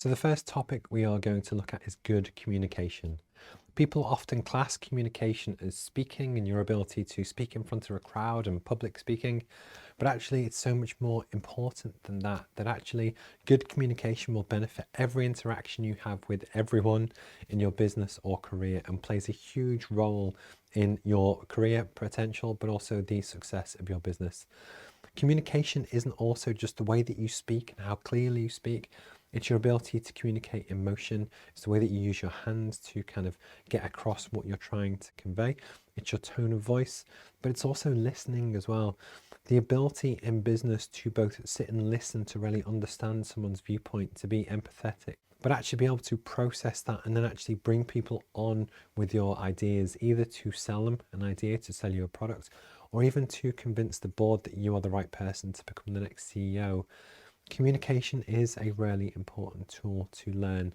So the first topic we are going to look at is good communication. People often class communication as speaking and your ability to speak in front of a crowd and public speaking, but actually it's so much more important than that, that actually good communication will benefit every interaction you have with everyone in your business or career and plays a huge role in your career potential, but also the success of your business. Communication isn't also just the way that you speak and how clearly you speak. It's your ability to communicate emotion. It's the way that you use your hands to kind of get across what you're trying to convey. It's your tone of voice, but it's also listening as well. The ability in business to both sit and listen, to really understand someone's viewpoint, to be empathetic, but actually be able to process that and then actually bring people on with your ideas, either to sell them an idea, to sell you a product, or even to convince the board that you are the right person to become the next CEO. Communication is a really important tool to learn.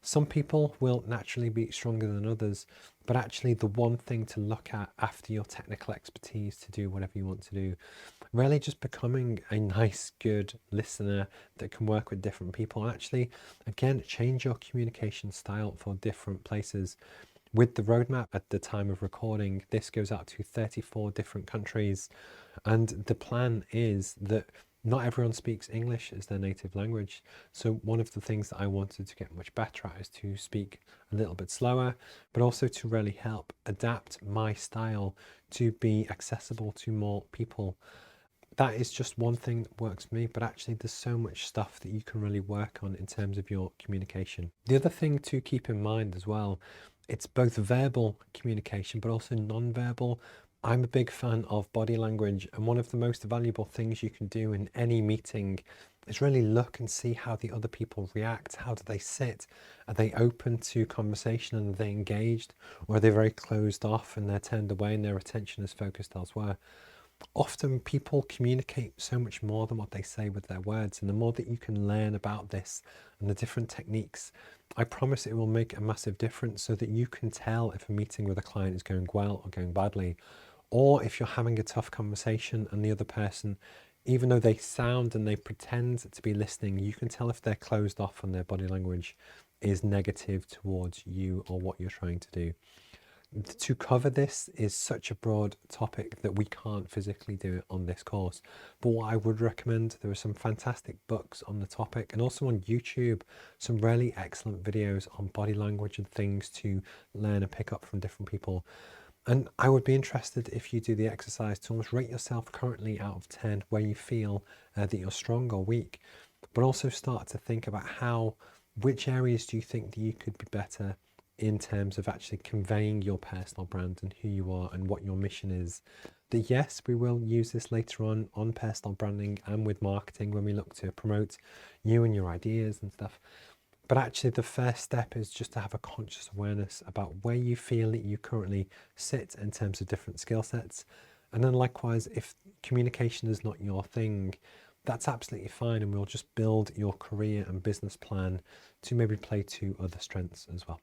Some people will naturally be stronger than others, but actually the one thing to look at after your technical expertise to do whatever you want to do, really just becoming a nice, good listener that can work with different people and actually, again, change your communication style for different places. With the roadmap at the time of recording, this goes out to 34 different countries, and the plan is that not everyone speaks English as their native language. So one of the things that I wanted to get much better at is to speak a little bit slower, but also to really help adapt my style to be accessible to more people. That is just one thing that works for me, but actually there's so much stuff that you can really work on in terms of your communication. The other thing to keep in mind as well, it's both verbal communication, but also non-verbal. I'm a big fan of body language, and one of the most valuable things you can do in any meeting is really look and see how the other people react. How do they sit? Are they open to conversation and are they engaged? Or are they very closed off and they're turned away and their attention is focused elsewhere? Often people communicate so much more than what they say with their words, and the more that you can learn about this and the different techniques, I promise it will make a massive difference so that you can tell if a meeting with a client is going well or going badly, or if you're having a tough conversation and the other person, even though they sound and they pretend to be listening, you can tell if they're closed off and their body language is negative towards you or what you're trying to do. To cover this is such a broad topic that we can't physically do it on this course. But what I would recommend, there are some fantastic books on the topic, and also on YouTube, some really excellent videos on body language and things to learn and pick up from different people. And I would be interested if you do the exercise to almost rate yourself currently out of 10 where you feel that you're strong or weak, but also start to think about which areas do you think that you could be better in terms of actually conveying your personal brand and who you are and what your mission is. That yes, we will use this later on personal branding and with marketing when we look to promote you and your ideas and stuff. But actually the first step is just to have a conscious awareness about where you feel that you currently sit in terms of different skill sets. And then likewise, if communication is not your thing, that's absolutely fine, and we'll just build your career and business plan to maybe play to other strengths as well.